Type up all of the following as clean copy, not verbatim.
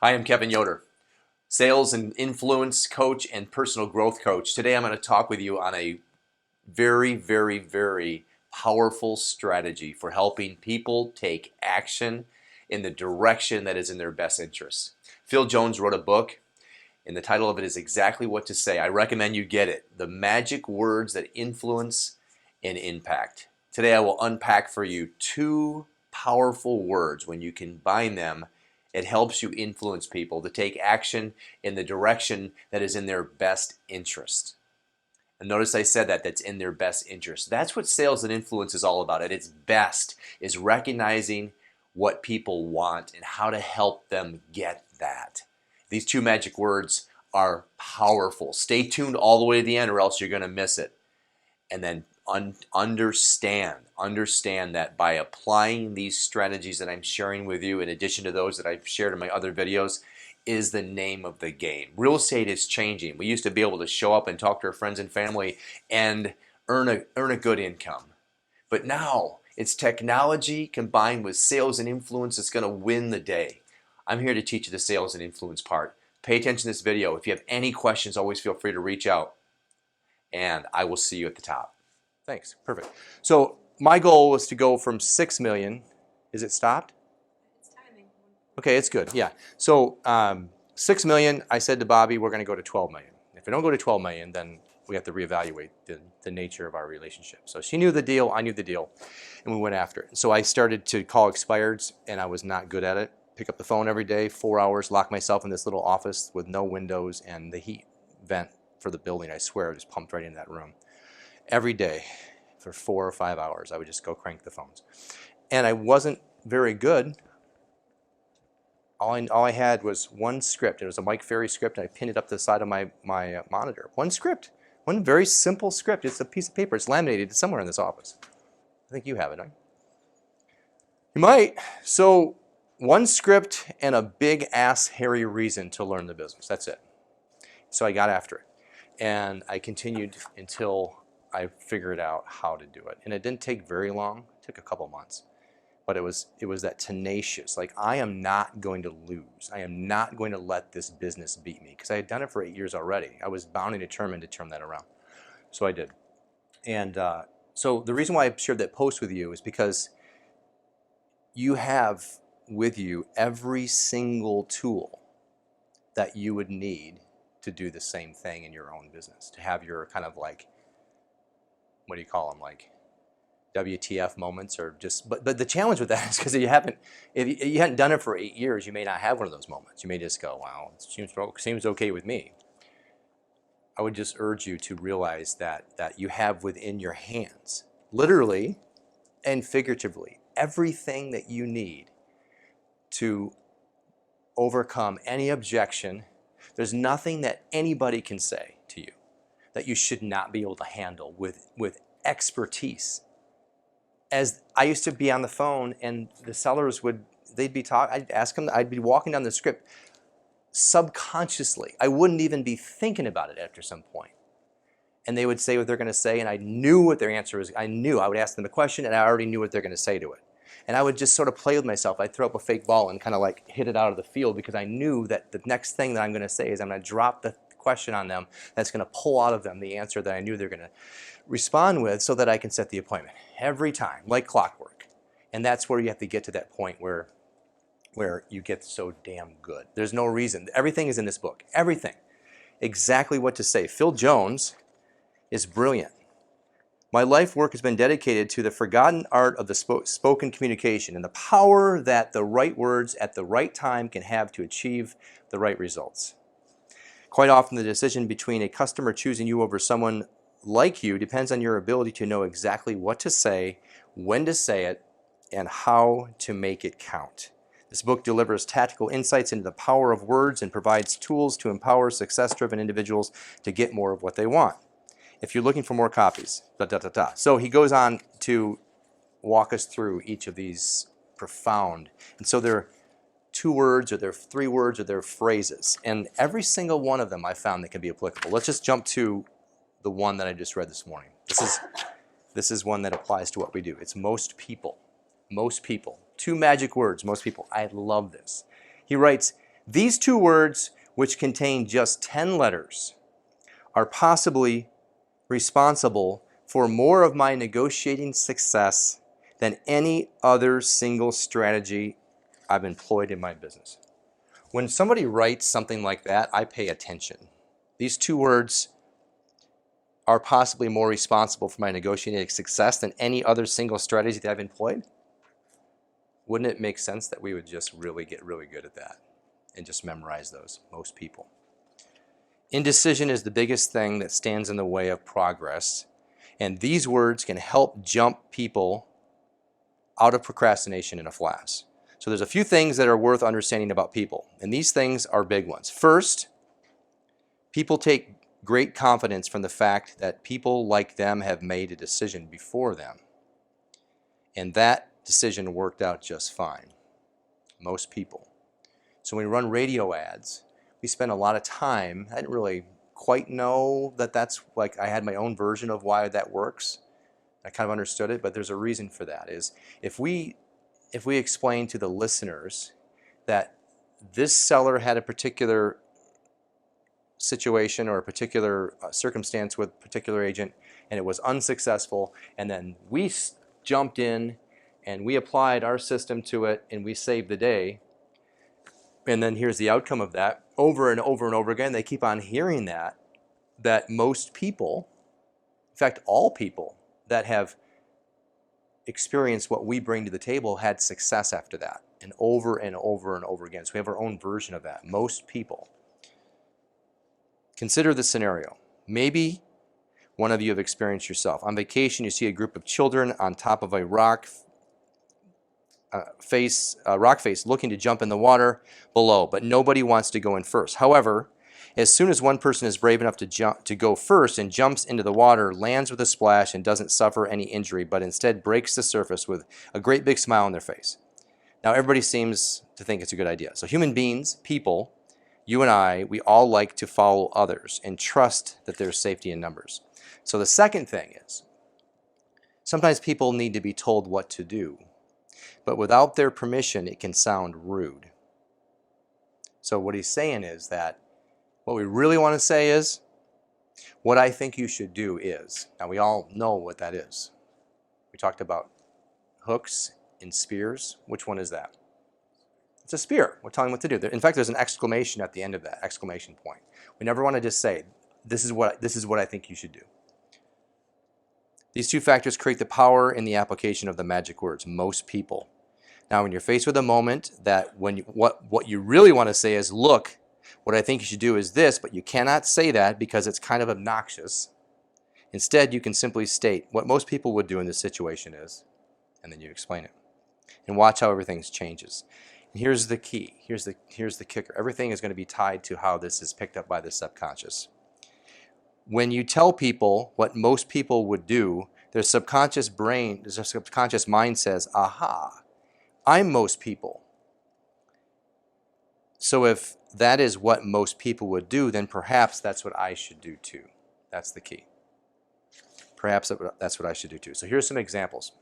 I am Kevin Yoder, sales and influence coach and personal growth coach. Today I'm going to talk with you on a very powerful strategy for helping people take action in the direction that is in their best interest. Phil Jones wrote a book, and the title of it is Exactly What to Say. I recommend you get it. The Magic Words That Influence and Impact. Today I will unpack for you two powerful words. When you combine them, it helps you influence people to take action in the direction that is in their best interest. And notice I said that's in their best interest. That's what sales and influence is all about. At its best is recognizing what people want and how to help them get that. These two magic words are powerful. Stay tuned all the way to the end or else you're going to miss it. And then understand that by applying these strategies that I'm sharing with you, in addition to those that I've shared in my other videos, is the name of the game. Real estate is changing. We used to be able to show up and talk to our friends and family and earn a good income. But now it's technology combined with sales and influence that's going to win the day. I'm here to teach you the sales and influence part. Pay attention to this video. If you have any questions, always feel free to reach out, and I will see you at the top. Thanks. Perfect. So my goal was to go from 6 million. Is it stopped? It's timing. Okay, it's good. Yeah. So 6 million, I said to Bobby, we're going to go to 12 million. If we don't go to 12 million, then we have to reevaluate the nature of our relationship. So she knew the deal, I knew the deal, and we went after it. So I started to call expireds, and I was not good at it. Pick up the phone every day, 4 hours, lock myself in this little office with no windows, and the heat vent for the building, I swear, just pumped right into that room. Every day for 4 or 5 hours, I would just go crank the phones. And I wasn't very good. All I had was one script. It was a Mike Ferry script, and I pinned it up to the side of my monitor. One script. One very simple script. It's a piece of paper. It's laminated. It's somewhere in this office. I think you have it, don't you? You might. So one script and a big-ass hairy reason to learn the business. That's it. So I got after it. And I continued until I figured out how to do it. And it didn't take very long. It took a couple months. But it was that tenacious, like, I am not going to lose. I am not going to let this business beat me, because I had done it for 8 years already. I was bound and determined to turn that around. So I did. And so the reason why I shared that post with you is because you have with you every single tool that you would need to do the same thing in your own business, to have your kind of like, what do you call them, like WTF moments, or just, but the challenge with that is because if you hadn't done it for 8 years, you may not have one of those moments. You may just go, wow, it seems okay with me. I would just urge you to realize that you have within your hands, literally and figuratively, everything that you need to overcome any objection. There's nothing that anybody can say to you that you should not be able to handle with expertise. As I used to be on the phone, and the sellers they'd be talking, I'd ask them, I'd be walking down the script subconsciously. I wouldn't even be thinking about it after some point. And they would say what they're going to say, and I knew what their answer was. I would ask them a question, and I already knew what they're going to say to it. And I would just sort of play with myself. I'd throw up a fake ball and kind of like hit it out of the field, because I knew that the next thing that I'm going to say is I'm going to drop the question on them that's going to pull out of them the answer that I knew they're going to respond with, so that I can set the appointment every time, like clockwork. And that's where you have to get to that point where you get so damn good. There's no reason. Everything is in this book. Everything. Exactly what to say. Phil Jones is brilliant. My life work has been dedicated to the forgotten art of the spoken communication and the power that the right words at the right time can have to achieve the right results. Quite often, the decision between a customer choosing you over someone like you depends on your ability to know exactly what to say, when to say it, and how to make it count. This book delivers tactical insights into the power of words and provides tools to empower success-driven individuals to get more of what they want. If you're looking for more copies, So he goes on to walk us through each of these profound, and so they're 2 words, or they're 3 words, or they're phrases. And every single one of them I found that can be applicable. Let's just jump to the one that I just read this morning. This is one that applies to what we do. It's most people. Most people. 2 magic words, most people. I love this. He writes, These two words, which contain just 10 letters, are possibly responsible for more of my negotiating success than any other single strategy I've employed in my business. When somebody writes something like that, I pay attention. These two words are possibly more responsible for my negotiating success than any other single strategy that I've employed. Wouldn't it make sense that we would just really get really good at that and just memorize those, most people? Indecision is the biggest thing that stands in the way of progress, and these words can help jump people out of procrastination in a flash. So there's a few things that are worth understanding about people, and these things are big ones. First, people take great confidence from the fact that people like them have made a decision before them, and that decision worked out just fine. Most people. So when we run radio ads, we spend a lot of time. I didn't really quite know that that's like I had my own version of why that works. I kind of understood it, but there's a reason for that. Is if we explain to the listeners that this seller had a particular situation or a particular circumstance with a particular agent and it was unsuccessful, and then we jumped in and we applied our system to it and we saved the day, and then here's the outcome of that, over and over and over again, they keep on hearing that most people, in fact all people that have experienced what we bring to the table had success after that, and over and over and over again. So we have our own version of that. Most people. Consider the scenario. Maybe one of you have experienced yourself. On vacation, you see a group of children on top of a rock face looking to jump in the water below, but nobody wants to go in first. However, as soon as one person is brave enough to go first and jumps into the water, lands with a splash and doesn't suffer any injury, but instead breaks the surface with a great big smile on their face. Now everybody seems to think it's a good idea. So human beings, people, you and I, we all like to follow others and trust that there's safety in numbers. So the second thing is, sometimes people need to be told what to do, but without their permission, it can sound rude. So what he's saying is that what we really want to say is, what I think you should do is. Now we all know what that is. We talked about hooks and spears. Which one is that? It's a spear. We're telling them what to do. In fact, there's an exclamation at the end of that, exclamation point. We never want to just say, this is what I think you should do. These two factors create the power in the application of the magic words, most people. Now, when you're faced with a moment that what you really want to say is, look, what I think you should do is this, but you cannot say that because it's kind of obnoxious. Instead, you can simply state what most people would do in this situation is, and then you explain it. And watch how everything changes. And here's the key. Here's the kicker. Everything is going to be tied to how this is picked up by the subconscious. When you tell people what most people would do, their subconscious mind says, aha, I'm most people. So if that is what most people would do, then perhaps that's what I should do too. That's the key. Perhaps that's what I should do too. So here's some examples.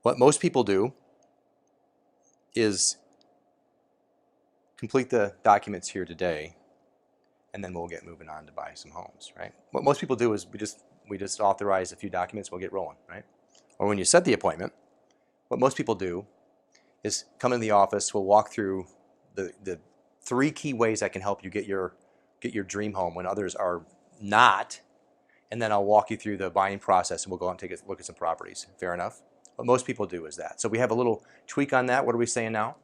What most people do is complete the documents here today, and then we'll get moving on to buy some homes, right? What most people do is we just authorize a few documents, we'll get rolling, right? Or when you set the appointment, what most people do is come in the office, we'll walk through the 3 key ways I can help you get your dream home when others are not, and then I'll walk you through the buying process and we'll go out and take a look at some properties. Fair enough? What most people do is that. So we have a little tweak on that. What are we saying now?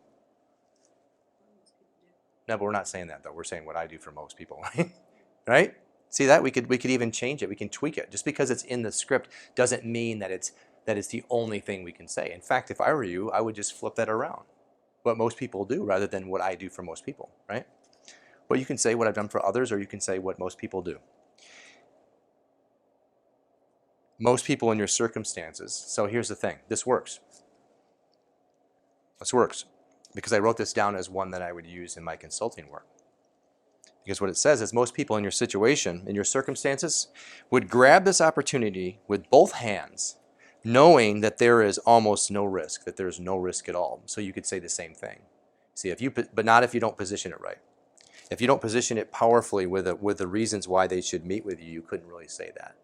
No, but we're not saying that though. We're saying what I do for most people, right? Right? See that? We could even change it. We can tweak it. Just because it's in the script doesn't mean that it's the only thing we can say. In fact, if I were you, I would just flip that around. What most people do rather than what I do for most people, right? Well, you can say what I've done for others, or you can say what most people do. Most people in your circumstances. So here's the thing. This works. This works because I wrote this down as one that I would use in my consulting work. Because what it says is most people in your situation, in your circumstances, would grab this opportunity with both hands, knowing that there is almost no risk, that there's no risk at all. So you could say the same thing. See, but not if you don't position it right. If you don't position it powerfully with the reasons why they should meet with you, you couldn't really say that,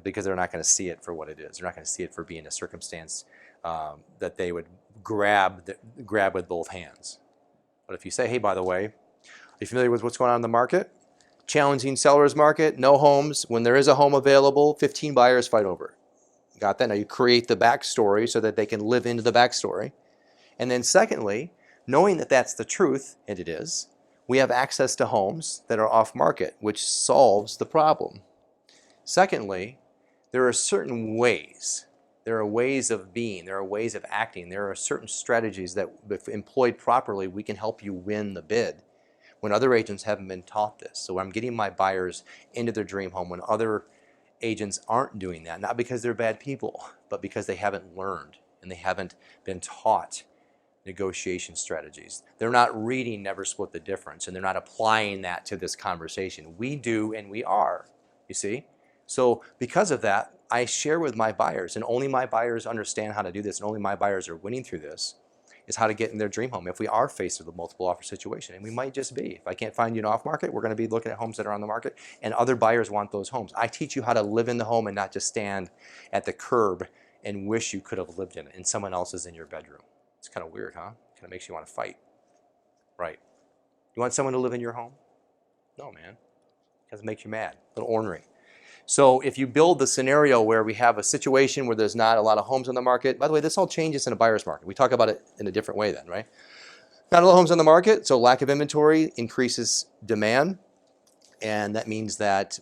because they're not going to see it for what it is. They're not going to see it for being a circumstance that they would grab with both hands. But if you say, hey, by the way, are you familiar with what's going on in the market? Challenging seller's market, no homes. When there is a home available, 15 buyers fight over it. Got that? Now you create the backstory so that they can live into the backstory. And then secondly, knowing that that's the truth, and it is, we have access to homes that are off market, which solves the problem. Secondly, there are certain ways. There are ways of being. There are ways of acting. There are certain strategies that, if employed properly, we can help you win the bid when other agents haven't been taught this. So I'm getting my buyers into their dream home when other agents aren't doing that, not because they're bad people, but because they haven't learned and they haven't been taught negotiation strategies. They're not reading Never Split the Difference, and they're not applying that to this conversation. We do, and we are, you see? So because of that, I share with my buyers, and only my buyers understand how to do this, and only my buyers are winning through this, is how to get in their dream home if we are faced with a multiple offer situation. And we might just be. If I can't find you an off market, we're going to be looking at homes that are on the market, and other buyers want those homes. I teach you how to live in the home and not just stand at the curb and wish you could have lived in it, and someone else is in your bedroom. It's kind of weird, huh? Kind of makes you want to fight. Right. You want someone to live in your home? No, man. Because it makes you mad. A little ornery. So if you build the scenario where we have a situation where there's not a lot of homes on the market, by the way, this all changes in a buyer's market. We talk about it in a different way then, right? Not a lot of homes on the market, so lack of inventory increases demand. And that means that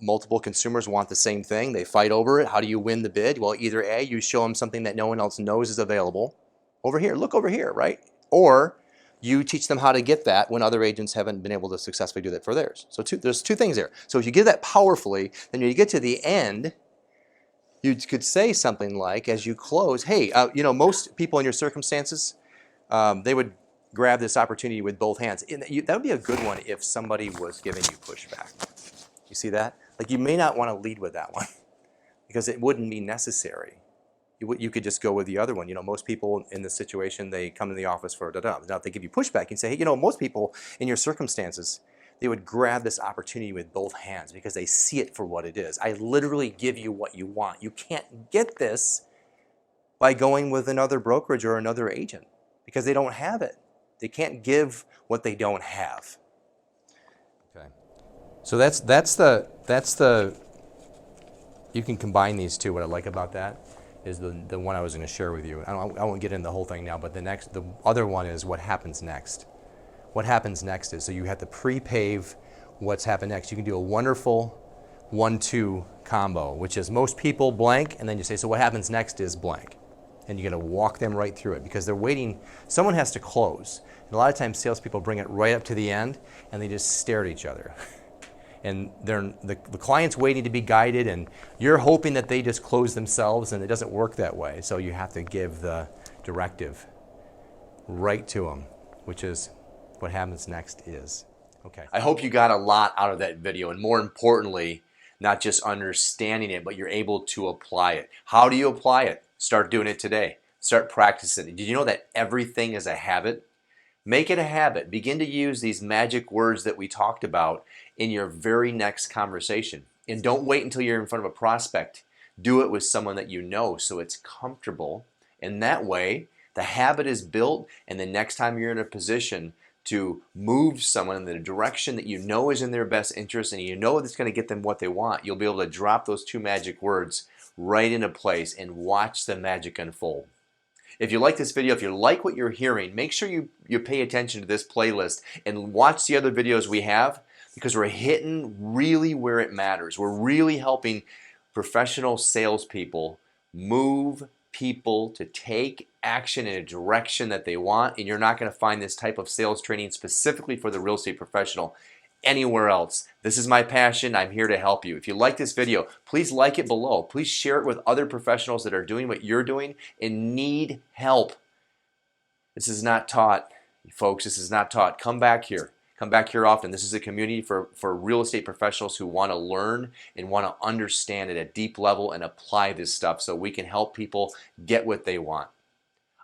multiple consumers want the same thing. They fight over it. How do you win the bid? Well, either A, you show them something that no one else knows is available. Over here, look over here, right? Or you teach them how to get that when other agents haven't been able to successfully do that for theirs. So there's two things there. So if you give that powerfully, then when you get to the end, you could say something like, as you close, hey, most people in your circumstances, they would grab this opportunity with both hands. That would be a good one if somebody was giving you pushback. You see that? Like, you may not want to lead with that one because it wouldn't be necessary. You could just go with the other one. Most people in this situation, they come to the office for da-da. Now, if they give you pushback and say, hey, most people in your circumstances, they would grab this opportunity with both hands because they see it for what it is. I literally give you what you want. You can't get this by going with another brokerage or another agent because they don't have it. They can't give what they don't have. Okay. So that's the. You can combine these two. What I like about that is the one I was going to share with you. I won't get into the whole thing now, but the other one is what happens next. What happens next is, so you have to pre-pave what's happened next. You can do a wonderful 1-2 combo, which is most people blank, and then you say, so what happens next is blank. And you're going to walk them right through it because they're waiting. Someone has to close. And a lot of times salespeople bring it right up to the end, and they just stare at each other. And the client's waiting to be guided, and you're hoping that they just close themselves, and it doesn't work that way. So you have to give the directive right to them, which is what happens next is. Okay. I hope you got a lot out of that video, and more importantly, not just understanding it, but you're able to apply it. How do you apply it? Start doing it today. Start practicing it. Did you know that everything is a habit? Make it a habit. Begin to use these magic words that we talked about in your very next conversation. And don't wait until you're in front of a prospect. Do it with someone that you know so it's comfortable. And that way, the habit is built, and the next time you're in a position to move someone in the direction that you know is in their best interest and you know that's going to get them what they want, you'll be able to drop those two magic words right into place and watch the magic unfold. If you like this video, if you like what you're hearing, make sure you pay attention to this playlist and watch the other videos we have, because we're hitting really where it matters. We're really helping professional salespeople move people to take action in a direction that they want, and you're not going to find this type of sales training specifically for the real estate professional anywhere else. This is my passion. I'm here to help you. If you like this video, please like it below. Please share it with other professionals that are doing what you're doing and need help. This is not taught, folks. This is not taught. Come back here. Come back here often. This is a community for real estate professionals who want to learn and want to understand at a deep level and apply this stuff so we can help people get what they want.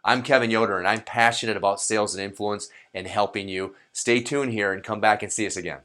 I'm Kevin Yoder, and I'm passionate about sales and influence and helping you. Stay tuned here and come back and see us again.